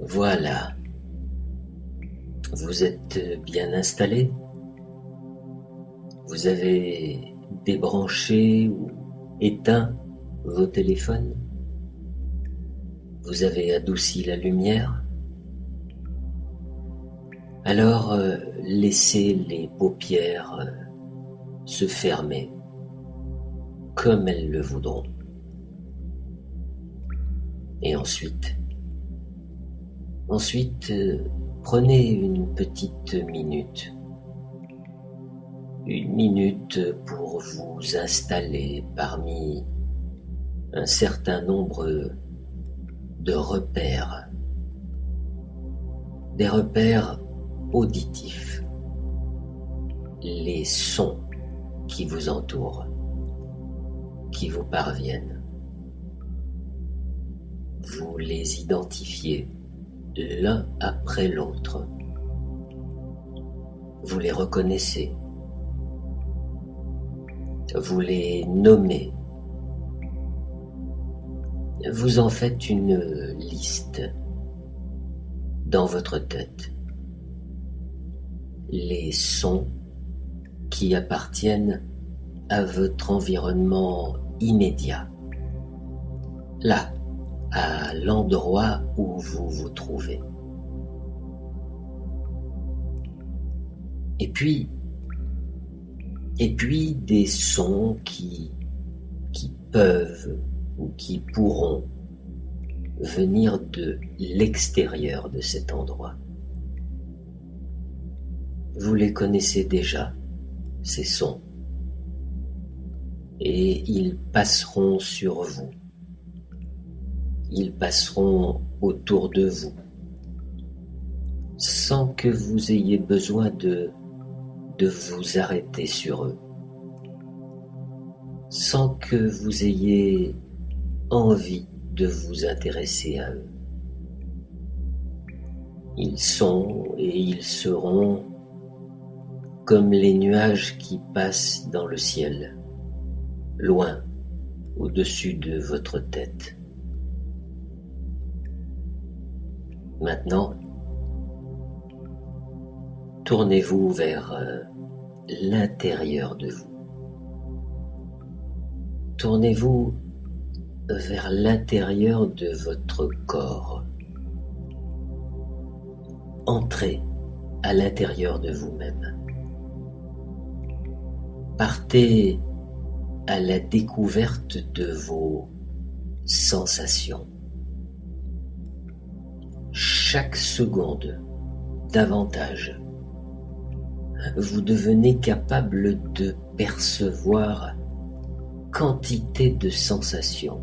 Voilà, vous êtes bien installé? Vous avez débranché ou éteint vos téléphones? Vous avez adouci la lumière? Alors laissez les paupières se fermer comme elles le voudront. Et ensuite, prenez une petite minute. Une minute pour vous installer parmi un certain nombre de repères. Des repères auditifs. Les sons qui vous entourent, qui vous parviennent. Vous les identifiez l'un après l'autre. Vous les reconnaissez. Vous les nommez. Vous en faites une liste dans votre tête. Les sons qui appartiennent à votre environnement immédiat. Là, à l'endroit où vous vous trouvez. Et puis des sons qui peuvent ou qui pourront venir de l'extérieur de cet endroit. Vous les connaissez déjà, ces sons, et ils passeront sur vous. Ils passeront autour de vous, sans que vous ayez besoin de vous arrêter sur eux, sans que vous ayez envie de vous intéresser à eux. Ils sont et ils seront comme les nuages qui passent dans le ciel, loin au-dessus de votre tête. Maintenant, tournez-vous vers l'intérieur de vous. Tournez-vous vers l'intérieur de votre corps. Entrez à l'intérieur de vous-même. Partez à la découverte de vos sensations. Chaque seconde, davantage, vous devenez capable de percevoir quantité de sensations,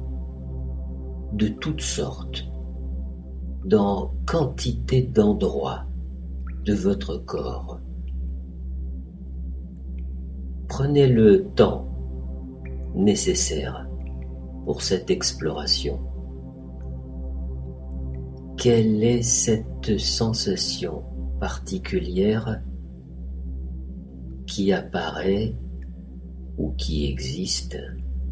de toutes sortes, dans quantité d'endroits de votre corps. Prenez le temps nécessaire pour cette exploration. Quelle est cette sensation particulière qui apparaît ou qui existe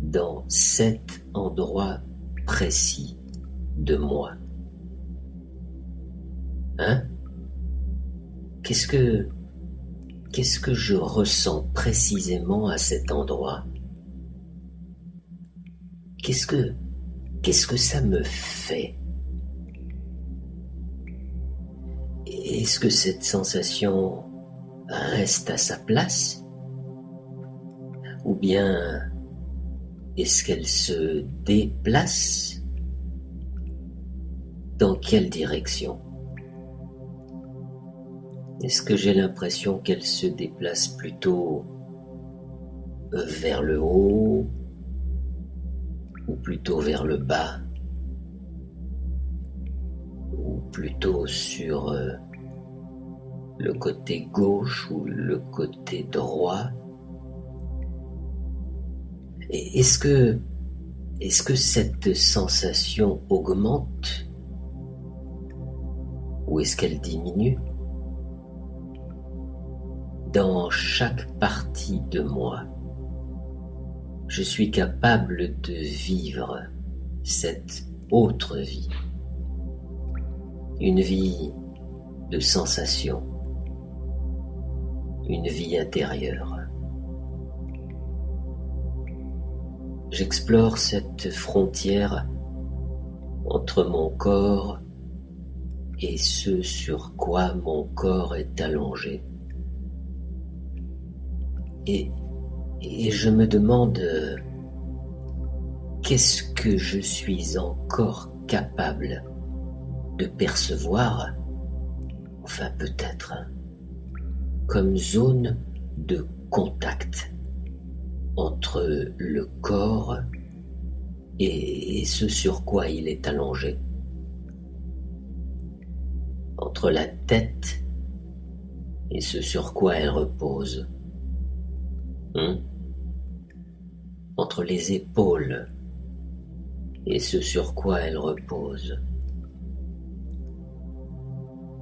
dans cet endroit précis de moi? Qu'est-ce que je ressens précisément à cet endroit? Qu'est-ce que ça me fait? Est-ce que cette sensation reste à sa place? Ou bien est-ce qu'elle se déplace? Dans quelle direction? Est-ce que j'ai l'impression qu'elle se déplace plutôt vers le haut ou plutôt vers le bas ou plutôt sur le côté gauche ou le côté droit? Et est-ce que cette sensation augmente ou est-ce qu'elle diminue? Dans chaque partie de moi, je suis capable de vivre cette autre vie. une vie de sensations, une vie intérieure. J'explore cette frontière entre mon corps et ce sur quoi mon corps est allongé. Et je me demande qu'est-ce que je suis encore capable de percevoir, enfin peut-être, comme zone de contact entre le corps et ce sur quoi il est allongé, entre la tête et ce sur quoi elle repose, entre les épaules et ce sur quoi elle repose,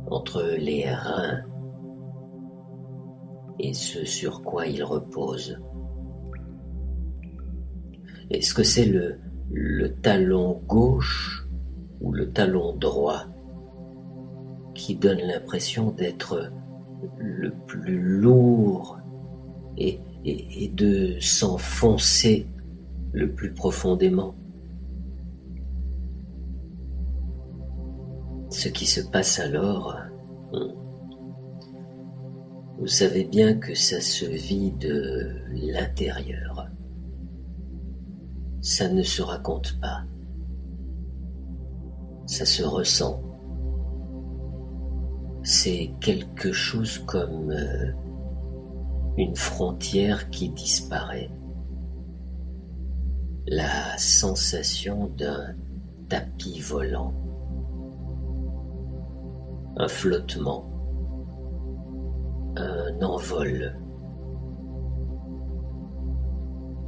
entre les reins et ce sur quoi ils reposent. Est-ce que c'est le talon gauche ou le talon droit qui donne l'impression d'être le plus lourd et de s'enfoncer le plus profondément? Ce qui se passe alors, vous savez bien que ça se vit de l'intérieur. Ça ne se raconte pas. Ça se ressent. C'est quelque chose comme une frontière qui disparaît. La sensation d'un tapis volant. Un flottement. Un envol.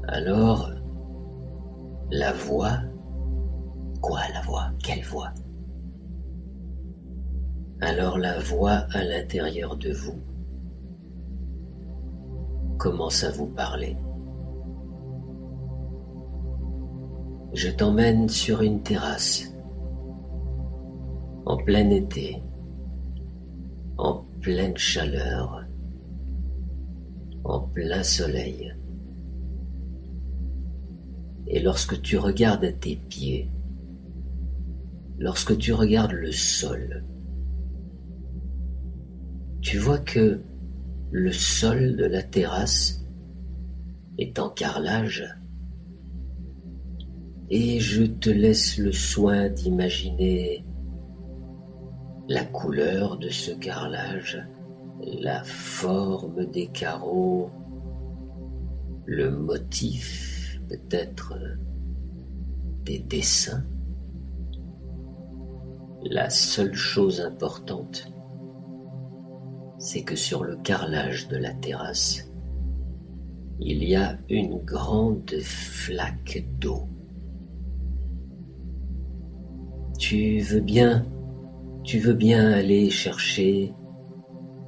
Alors, la voix? Quoi, la voix? Quelle voix? Alors la voix à l'intérieur de vous commence à vous parler. Je t'emmène sur une terrasse, en plein été, en pleine chaleur, en plein soleil. Et lorsque tu regardes à tes pieds, lorsque tu regardes le sol, tu vois que le sol de la terrasse est en carrelage, et je te laisse le soin d'imaginer la couleur de ce carrelage, la forme des carreaux, le motif peut-être des dessins. La seule chose importante, c'est que sur le carrelage de la terrasse, il y a une grande flaque d'eau. Tu veux bien aller chercher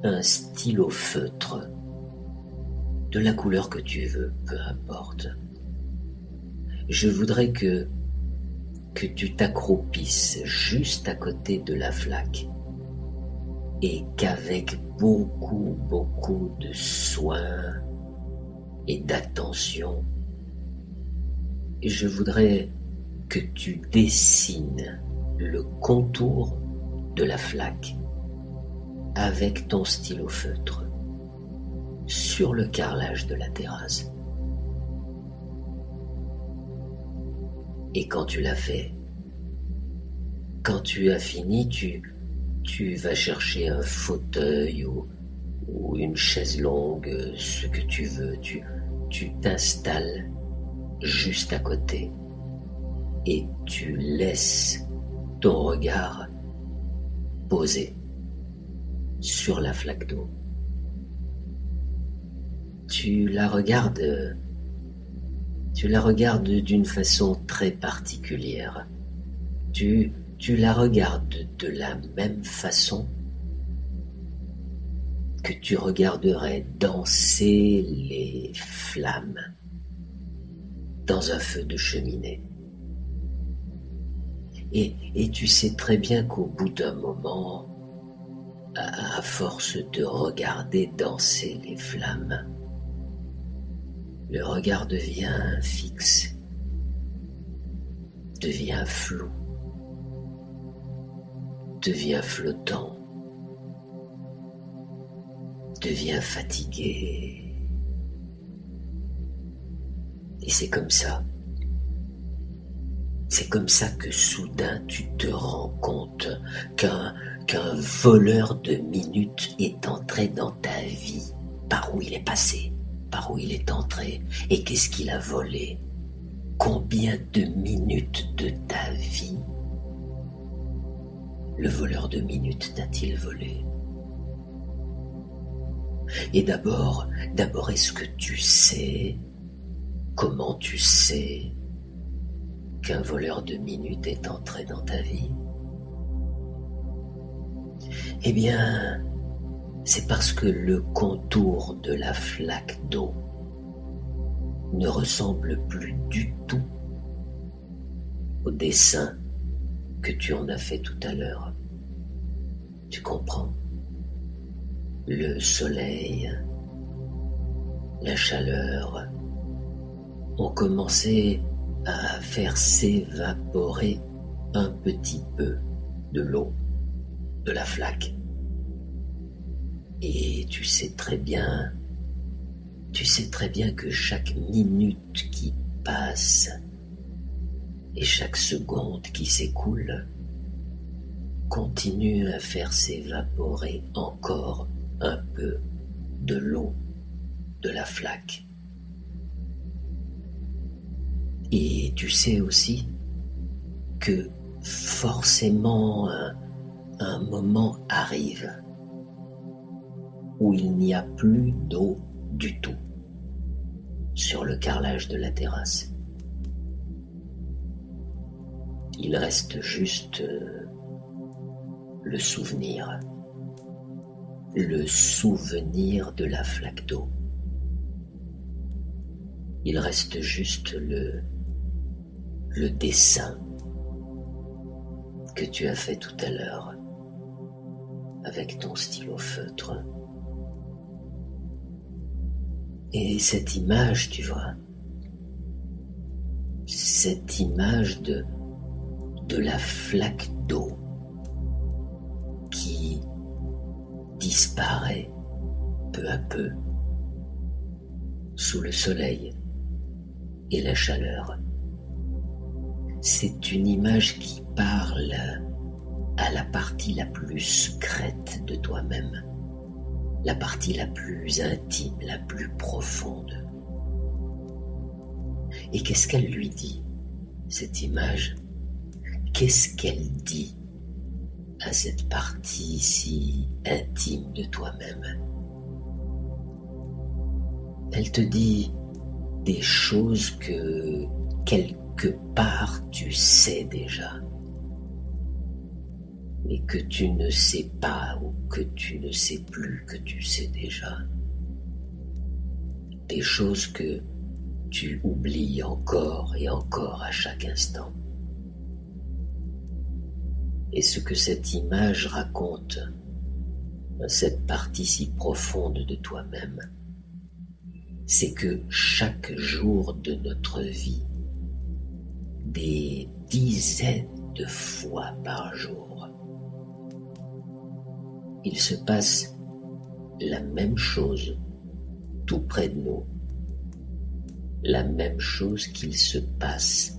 un stylo feutre, de la couleur que tu veux, peu importe. Je voudrais que tu t'accroupisses juste à côté de la flaque et qu'avec beaucoup de soin et d'attention, je voudrais que tu dessines le contour de la flaque avec ton stylo feutre sur le carrelage de la terrasse. Et quand tu l'as fait, quand tu as fini, tu vas chercher un fauteuil ou une chaise longue, ce que tu veux. Tu t'installes juste à côté et tu laisses ton regard posé sur la flaque d'eau. Tu la regardes d'une façon très particulière. Tu la regardes de la même façon que tu regarderais danser les flammes dans un feu de cheminée. Et tu sais très bien qu'au bout d'un moment, à force de regarder danser les flammes, le regard devient fixe, devient flou, devient flottant, devient fatigué. Et c'est comme ça que soudain tu te rends compte qu'un voleur de minutes est entré dans ta vie. Par où il est passé, par où il est entré, et qu'est-ce qu'il a volé? Combien de minutes de ta vie le voleur de minutes t'a-t-il volé? Et d'abord, est-ce que tu sais, comment tu sais qu'un voleur de minutes est entré dans ta vie? Eh bien, c'est parce que le contour de la flaque d'eau ne ressemble plus du tout au dessin que tu en as fait tout à l'heure. Tu comprends? Le soleil, la chaleur ont commencé à faire s'évaporer un petit peu de l'eau de la flaque. Et tu sais très bien que chaque minute qui passe et chaque seconde qui s'écoule continue à faire s'évaporer encore un peu de l'eau de la flaque. Et tu sais aussi que forcément un moment arrive où il n'y a plus d'eau du tout sur le carrelage de la terrasse. Il reste juste le souvenir de la flaque d'eau. Il reste juste le dessin que tu as fait tout à l'heure avec ton stylo feutre. Et cette image, tu vois, cette image de la flaque d'eau qui disparaît peu à peu sous le soleil et la chaleur. C'est une image qui parle à la partie la plus secrète de toi-même, la partie la plus intime, la plus profonde. Et qu'est-ce qu'elle lui dit, cette image? Qu'est-ce qu'elle dit à cette partie si intime de toi-même? Elle te dit des choses que quelque part tu sais déjà, mais que tu ne sais pas ou que tu ne sais plus que tu sais déjà. Des choses que tu oublies encore et encore à chaque instant. Et ce que cette image raconte, cette partie si profonde de toi-même, c'est que chaque jour de notre vie, des dizaines de fois par jour, il se passe la même chose tout près de nous, la même chose qu'il se passe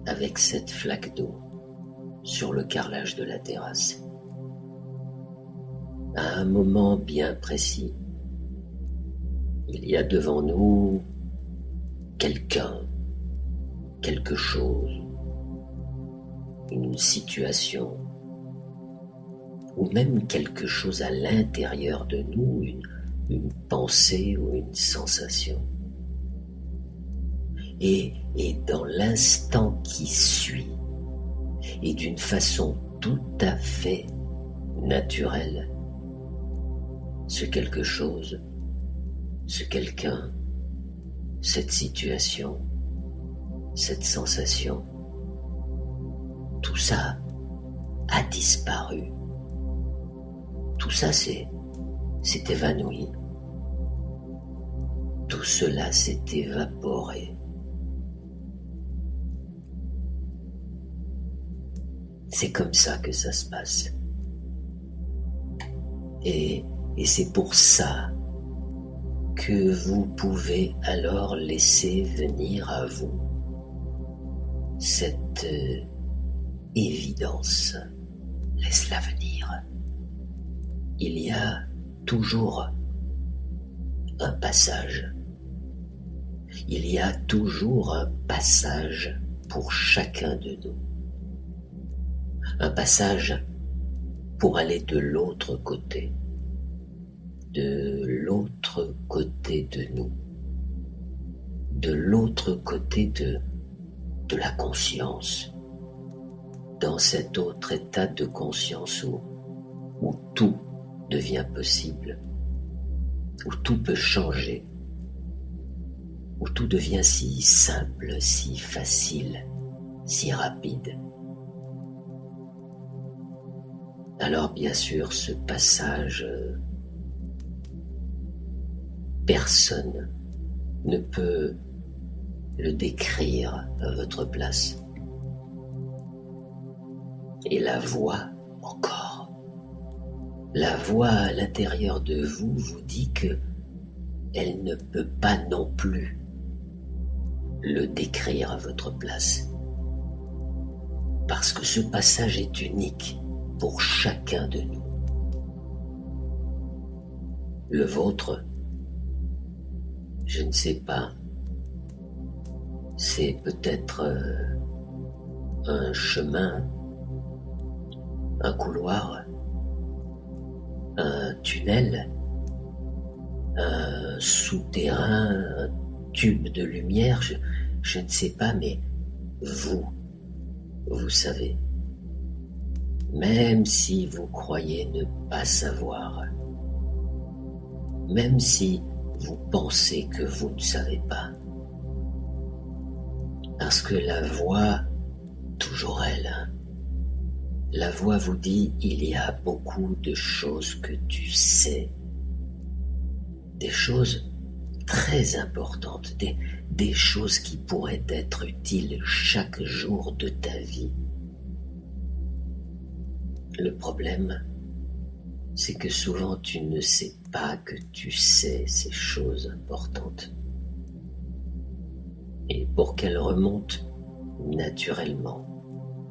avec cette flaque d'eau sur le carrelage de la terrasse. À un moment bien précis, il y a devant nous quelqu'un, quelque chose, une situation, ou même quelque chose à l'intérieur de nous, une pensée ou une sensation. Et dans l'instant qui suit, et d'une façon tout à fait naturelle, ce quelque chose, ce quelqu'un, cette situation, cette sensation tout ça a disparu. Tout ça s'est évanoui. Tout cela s'est évaporé. C'est comme ça que ça se passe. Et c'est pour ça que vous pouvez alors laisser venir à vous cette évidence. Laisse-la venir. Il y a toujours un passage. Il y a toujours un passage pour chacun de nous. Un passage pour aller de l'autre côté. De l'autre côté de nous. De l'autre côté de la conscience. Dans cet autre état de conscience où tout devient possible, où tout peut changer, où tout devient si simple, si facile, si rapide. Alors bien sûr, ce passage, personne ne peut le décrire à votre place. Et la voix, encore, la voix à l'intérieur de vous vous dit que elle ne peut pas non plus le décrire à votre place. Parce que ce passage est unique pour chacun de nous. Le vôtre, je ne sais pas, c'est peut-être un chemin, un couloir, un tunnel, un souterrain, un tube de lumière, je ne sais pas, mais vous savez. Même si vous croyez ne pas savoir, même si vous pensez que vous ne savez pas, parce que la voix, toujours elle, la voix vous dit il y a beaucoup de choses que tu sais, des choses très importantes, des choses qui pourraient être utiles chaque jour de ta vie. Le problème, c'est que souvent tu ne sais pas que tu sais ces choses importantes. Et pour qu'elles remontent naturellement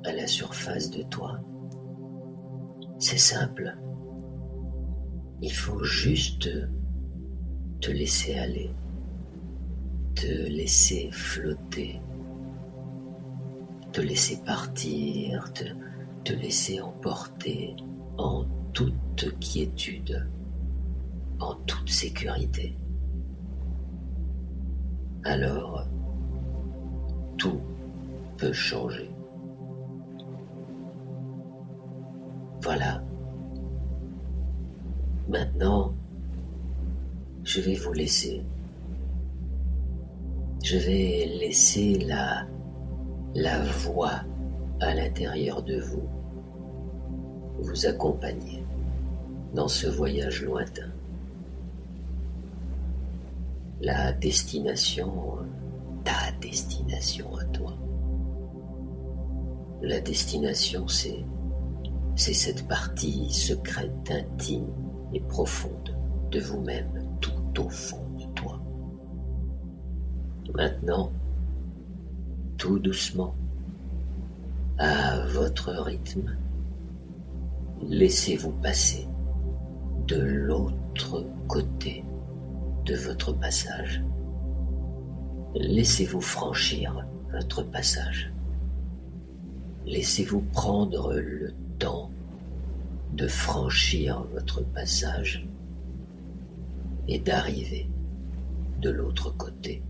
à la surface de toi, c'est simple. Il faut juste te laisser aller, te laisser flotter, te laisser partir, te laisser emporter en toute quiétude, en toute sécurité. Alors, tout peut changer. Voilà. Maintenant, je vais vous laisser. Je vais laisser la voix à l'intérieur de vous accompagner dans ce voyage lointain. La destination, ta destination à toi. La destination, c'est cette partie secrète, intime et profonde de vous-même, tout au fond de toi. Maintenant, tout doucement, à votre rythme, laissez-vous passer de l'autre côté de votre passage. Laissez-vous franchir votre passage. Laissez-vous prendre le temps de franchir votre passage et d'arriver de l'autre côté.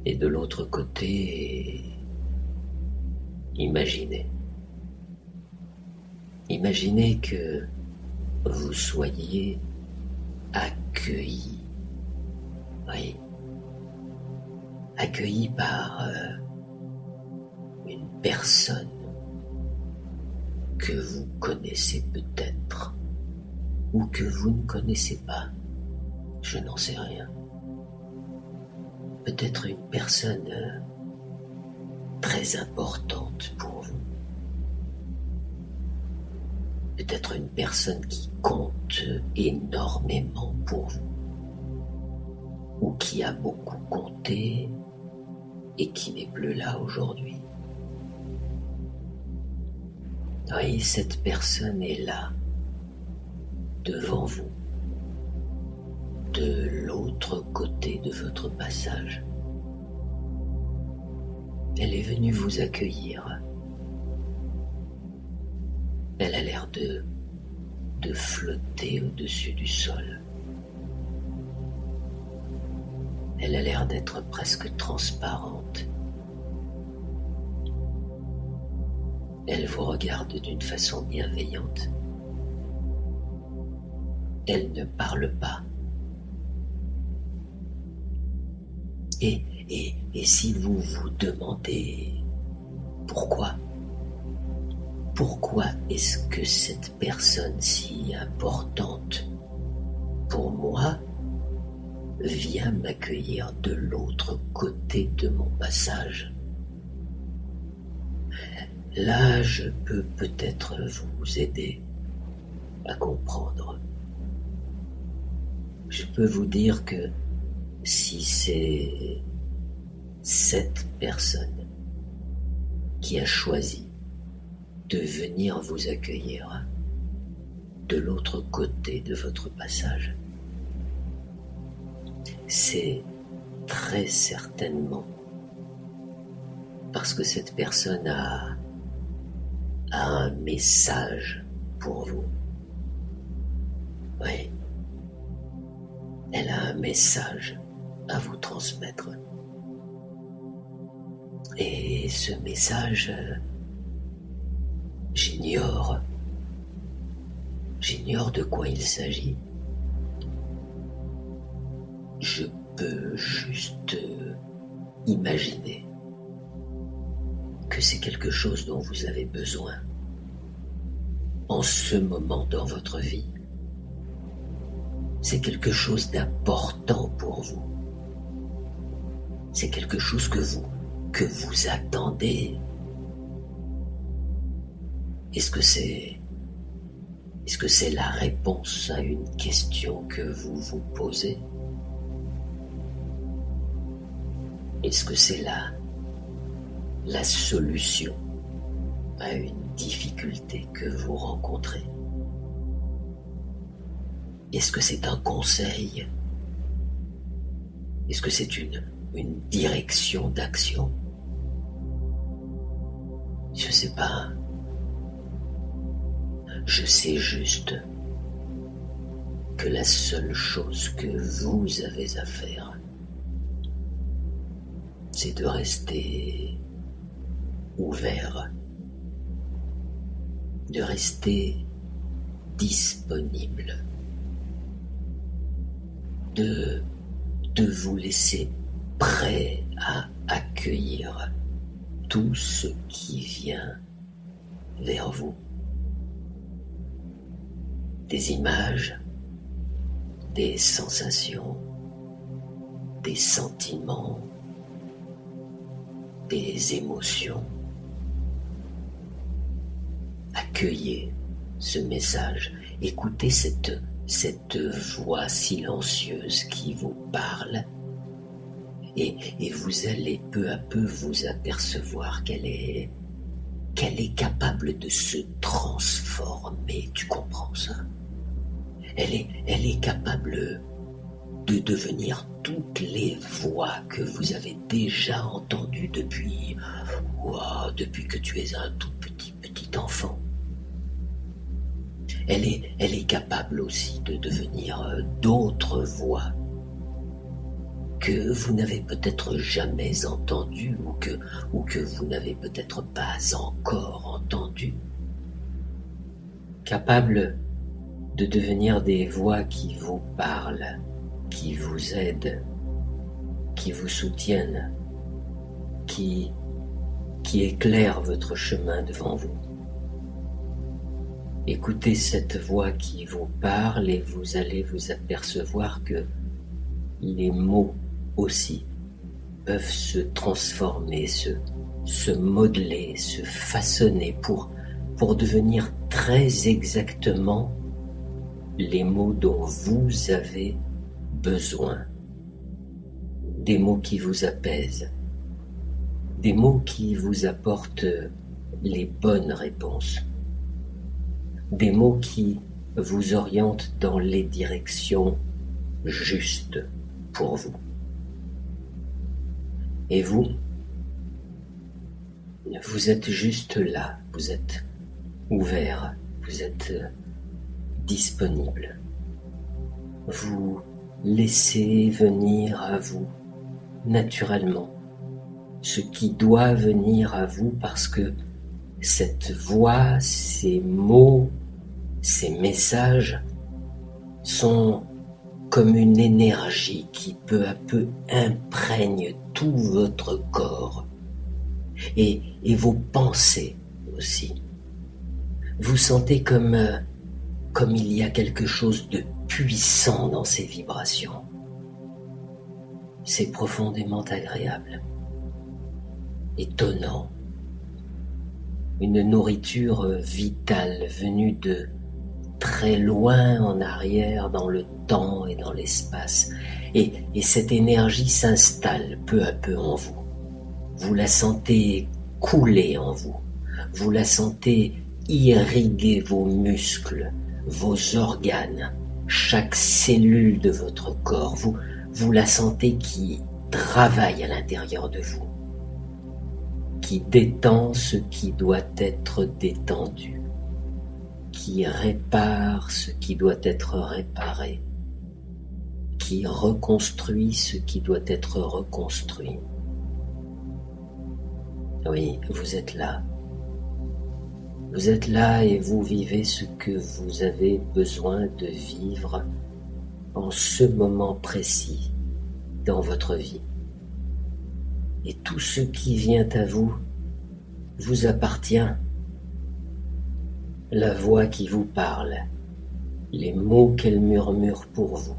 Et de l'autre côté, imaginez que vous soyez accueilli. Oui. accueilli par une personne que vous connaissez peut-être ou que vous ne connaissez pas, je n'en sais rien. Peut-être une personne très importante pour vous. Peut-être une personne qui compte énormément pour vous, ou qui a beaucoup compté et qui n'est plus là aujourd'hui. Oui, cette personne est là, devant vous, de l'autre côté de votre passage. Elle est venue vous accueillir. Elle a l'air de flotter au-dessus du sol. Elle a l'air d'être presque transparente. Elle vous regarde d'une façon bienveillante. Elle ne parle pas. Et si vous vous demandez pourquoi est-ce que cette personne si importante pour moi vient m'accueillir de l'autre côté de mon passage? Là, je peux peut-être vous aider à comprendre. Je peux vous dire que si c'est cette personne qui a choisi de venir vous accueillir de l'autre côté de votre passage, c'est très certainement parce que cette personne a un message pour vous. Oui, elle a un message à vous transmettre. Et ce message, j'ignore de quoi il s'agit. Je peux juste imaginer que c'est quelque chose dont vous avez besoin en ce moment dans votre vie. C'est quelque chose d'important pour vous. C'est quelque chose que vous attendez. Est-ce que c'est la réponse à une question que vous vous posez? Est-ce que c'est la solution à une difficulté que vous rencontrez? Est-ce que c'est un conseil? Est-ce que c'est une direction d'action? Je sais pas. Je sais juste que la seule chose que vous avez à faire, c'est de rester ouvert, de rester disponible, de vous laisser prêt à accueillir tout ce qui vient vers vous. Des images, des sensations, des sentiments, des émotions. Accueillez ce message, écoutez cette voix silencieuse qui vous parle et vous allez peu à peu vous apercevoir qu'elle est capable de se transformer, tu comprends ça? Elle est capable de devenir toutes les voix que vous avez déjà entendues depuis que tu es un tout petit enfant. Elle est capable aussi de devenir d'autres voix que vous n'avez peut-être jamais entendues ou que vous n'avez peut-être pas encore entendues. Capable de devenir des voix qui vous parlent, qui vous aident, qui vous soutiennent qui éclaire votre chemin devant vous. Écoutez cette voix qui vous parle et vous allez vous apercevoir que les mots aussi peuvent se transformer, se modeler, se façonner pour devenir très exactement les mots dont vous avez besoin. Des mots qui vous apaisent, des mots qui vous apportent les bonnes réponses, des mots qui vous orientent dans les directions justes pour vous. Et vous êtes juste là, vous êtes ouvert, vous êtes disponible. Vous laissez venir à vous naturellement ce qui doit venir à vous parce que cette voix, ces mots, ces messages sont comme une énergie qui peu à peu imprègne tout votre corps et vos pensées aussi. Vous sentez comme il y a quelque chose de puissant dans ces vibrations. C'est profondément agréable, étonnant, une nourriture vitale venue de très loin en arrière dans le temps et dans l'espace. Et cette énergie s'installe peu à peu en vous. Vous la sentez couler en vous. Vous la sentez irriguer vos muscles, vos organes, chaque cellule de votre corps. Vous la sentez qui travaille à l'intérieur de vous, qui détend ce qui doit être détendu, qui répare ce qui doit être réparé, qui reconstruit ce qui doit être reconstruit. Oui, vous êtes là. Vous êtes là et vous vivez ce que vous avez besoin de vivre en ce moment précis dans votre vie. Et tout ce qui vient à vous appartient. La voix qui vous parle, les mots qu'elle murmure pour vous,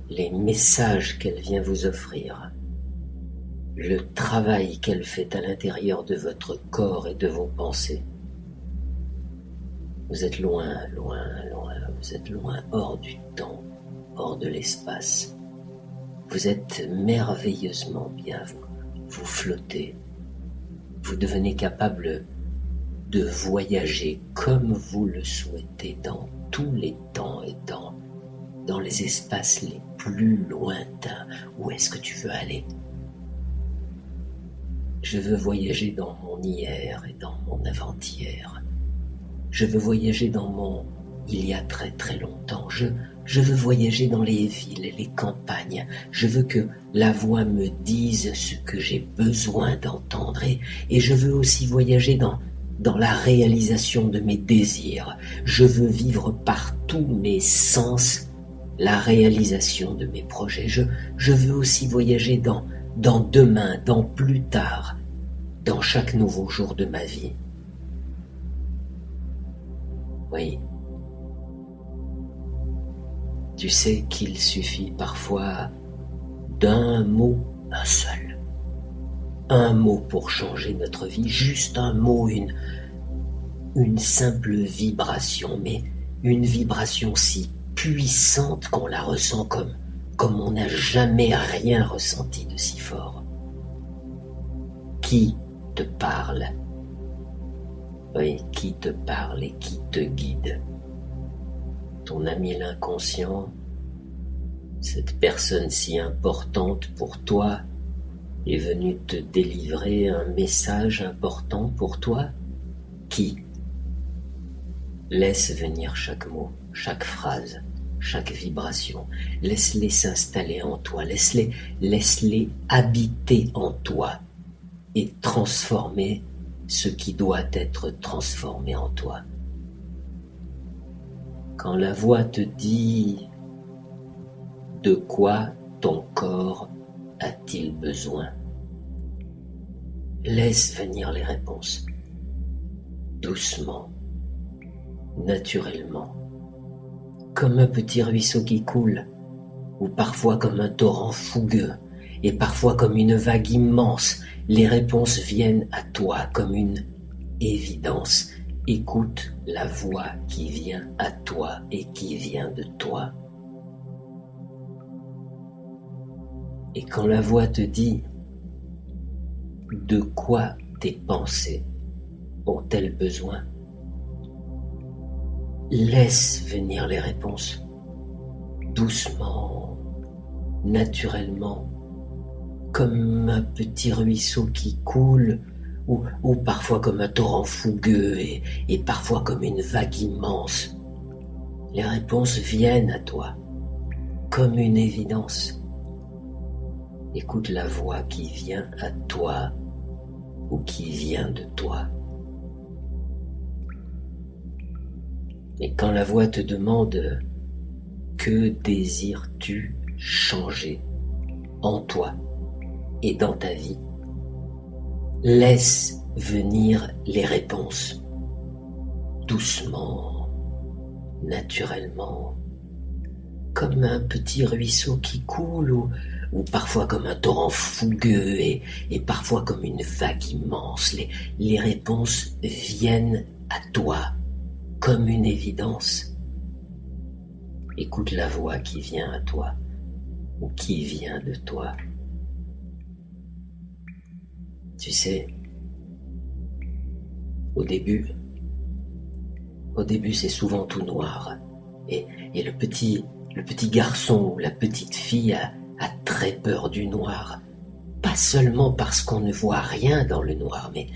les messages qu'elle vient vous offrir, le travail qu'elle fait à l'intérieur de votre corps et de vos pensées. Vous êtes loin, loin, loin, vous êtes loin, hors du temps, hors de l'espace. Vous êtes merveilleusement bien, vous flottez. Vous devenez capable de voyager comme vous le souhaitez dans tous les temps et dans les espaces les plus lointains. Où est-ce que tu veux aller ? Je veux voyager dans mon hier et dans mon avant-hier. Je veux voyager dans mon il y a très très longtemps. Je veux voyager dans les villes et les campagnes. Je veux que la voix me dise ce que j'ai besoin d'entendre. Et je veux aussi voyager dans la réalisation de mes désirs. Je veux vivre par tous mes sens la réalisation de mes projets. Je veux aussi voyager dans demain, dans plus tard, dans chaque nouveau jour de ma vie. Oui. Tu sais qu'il suffit parfois d'un mot, un seul. Un mot pour changer notre vie, juste un mot, une simple vibration, mais une vibration si puissante qu'on la ressent comme on n'a jamais rien ressenti de si fort. Qui te parle ? Oui, qui te parle et qui te guide ? Ton ami l'inconscient, cette personne si importante pour toi, est venue te délivrer un message important pour toi ? Qui ? Laisse venir chaque mot, chaque phrase, chaque vibration. Laisse-les s'installer en toi, laisse-les habiter en toi et transformer ce qui doit être transformé en toi. Quand la voix te dit de quoi ton corps a-t-il besoin ? Laisse venir les réponses. Doucement, naturellement, comme un petit ruisseau qui coule, ou parfois comme un torrent fougueux, et parfois comme une vague immense, les réponses viennent à toi comme une évidence. Écoute la voix qui vient à toi et qui vient de toi. Et quand la voix te dit de quoi tes pensées ont-elles besoin, laisse venir les réponses, doucement, naturellement, comme un petit ruisseau qui coule, ou parfois comme un torrent fougueux, et parfois comme une vague immense. Les réponses viennent à toi, comme une évidence. Écoute la voix qui vient à toi, ou qui vient de toi. Et quand la voix te demande « Que désires-tu changer en toi et dans ta vie ?» laisse venir les réponses, doucement, naturellement, comme un petit ruisseau qui coule, ou parfois comme un torrent fougueux, et parfois comme une vague immense. Les réponses viennent à toi, comme une évidence. Écoute la voix qui vient à toi, ou qui vient de toi. Tu sais, au début c'est souvent tout noir, et le petit garçon ou la petite fille a très peur du noir, pas seulement parce qu'on ne voit rien dans le noir, mais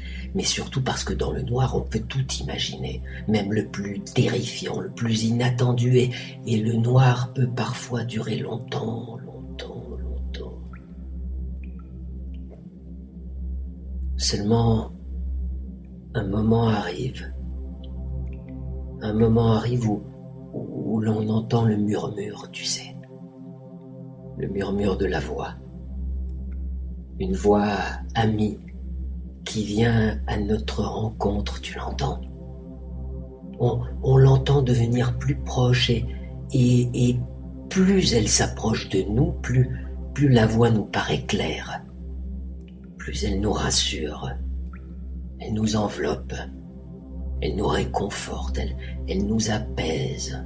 surtout parce que dans le noir on peut tout imaginer, même le plus terrifiant, le plus inattendu, et le noir peut parfois durer longtemps. Seulement, un moment arrive où l'on entend le murmure, tu sais, le murmure de la voix, une voix amie qui vient à notre rencontre, tu l'entends. On l'entend devenir plus proche, et plus elle s'approche de nous, plus la voix nous paraît claire. Plus elle nous rassure, elle nous enveloppe, elle nous réconforte, elle nous apaise.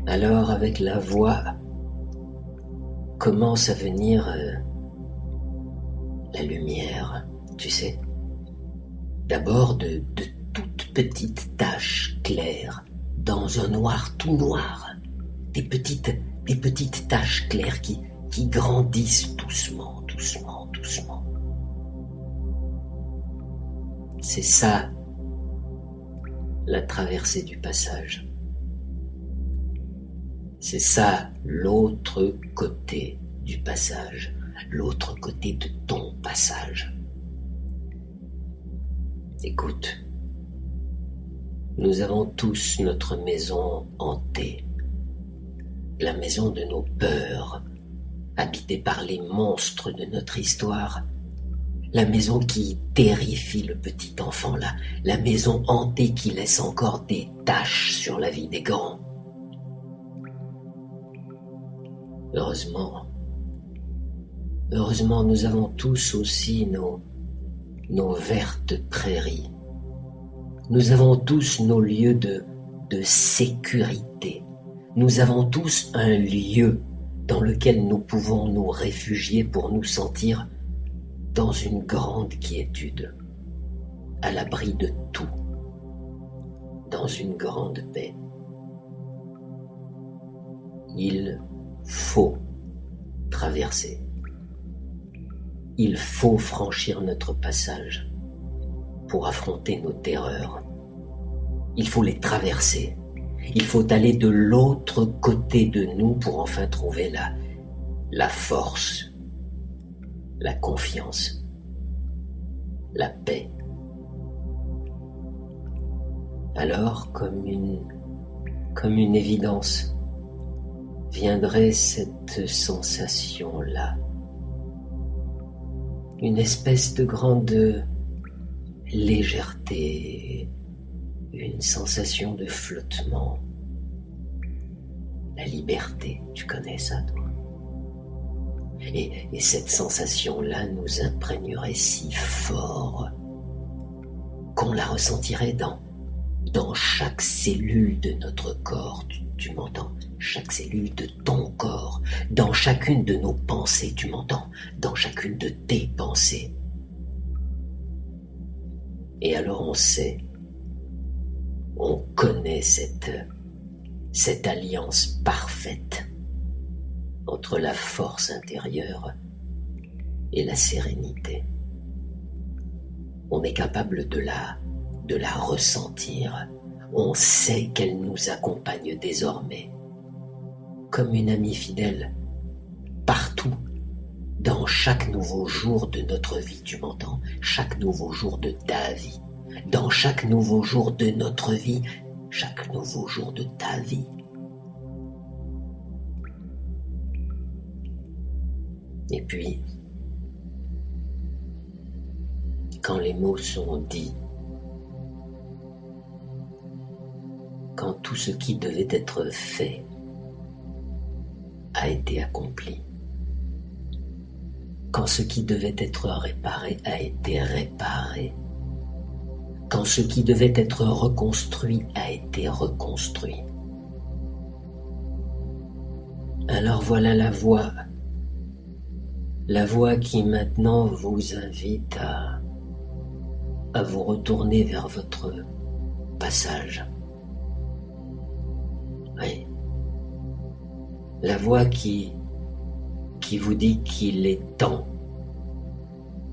Alors avec la voix commence à venir la lumière, tu sais. D'abord de toutes petites taches claires dans un noir tout noir, des petites taches claires qui grandissent doucement. C'est ça, la traversée du passage. C'est ça, l'autre côté du passage, l'autre côté de ton passage. Écoute, nous avons tous notre maison hantée, la maison de nos peurs, habitée par les monstres de notre histoire, la maison qui terrifie le petit enfant, la maison hantée qui laisse encore des taches sur la vie des grands. Heureusement, nous avons tous aussi nos vertes prairies. Nous avons tous nos lieux de sécurité. Nous avons tous un lieu dans lequel nous pouvons nous réfugier pour nous sentir dans une grande quiétude, à l'abri de tout, dans une grande paix. Il faut traverser. Il faut franchir notre passage pour affronter nos terreurs. Il faut les traverser. Il faut aller de l'autre côté de nous pour enfin trouver la force, la confiance, la paix. Alors, comme une évidence, viendrait cette sensation-là. une espèce de grande légèreté, une sensation de flottement. La liberté, tu connais ça, toi? Et cette sensation-là nous imprégnerait si fort qu'on la ressentirait dans chaque cellule de notre corps, tu m'entends? Chaque cellule de ton corps, dans chacune de nos pensées, tu m'entends? Dans chacune de tes pensées. Et alors on sait, on connaît cette alliance parfaite entre la force intérieure et la sérénité. On est capable de la ressentir. On sait qu'elle nous accompagne désormais, comme une amie fidèle, partout, dans chaque nouveau jour de notre vie, tu m'entends? Chaque nouveau jour de ta vie, dans chaque nouveau jour de notre vie, chaque nouveau jour de ta vie. Et puis, quand les mots sont dits, quand tout ce qui devait être fait a été accompli, quand ce qui devait être réparé a été réparé, quand ce qui devait être reconstruit a été reconstruit, alors voilà la voix qui maintenant vous invite à vous retourner vers votre passage. Oui. La voix qui vous dit qu'il est temps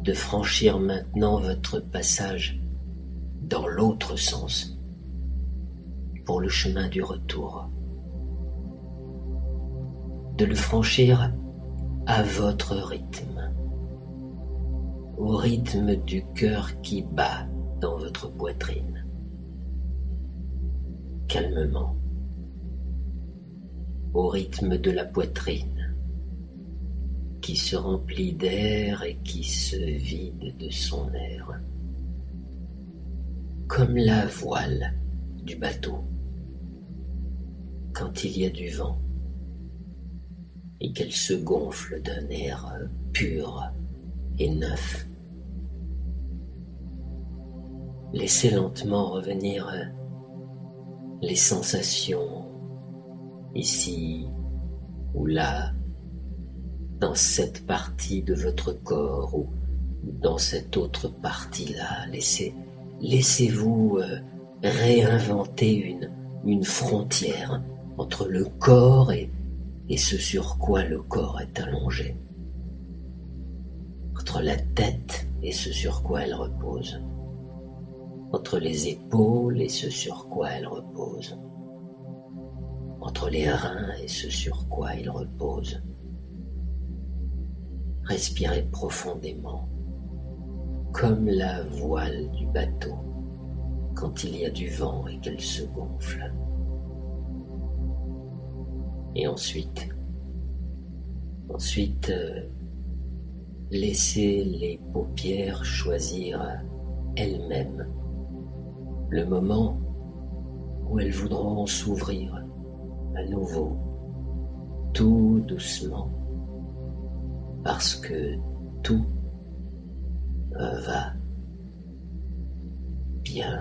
de franchir maintenant votre passage dans l'autre sens, pour le chemin du retour. De le franchir à votre rythme, au rythme du cœur qui bat dans votre poitrine, calmement, au rythme de la poitrine qui se remplit d'air et qui se vide de son air, comme la voile du bateau quand il y a du vent et qu'elle se gonfle d'un air pur et neuf. Laissez lentement revenir les sensations ici ou là, dans cette partie de votre corps ou dans cette autre partie-là. Laissez-vous réinventer une frontière entre le corps et ce sur quoi le corps est allongé, entre la tête et ce sur quoi elle repose, entre les épaules et ce sur quoi elle repose, entre les reins et ce sur quoi ils reposent. Respirez profondément, comme la voile du bateau quand il y a du vent et qu'elle se gonfle. Et ensuite, laissez les paupières choisir elles-mêmes le moment où elles voudront s'ouvrir à nouveau, tout doucement, parce que tout va bien.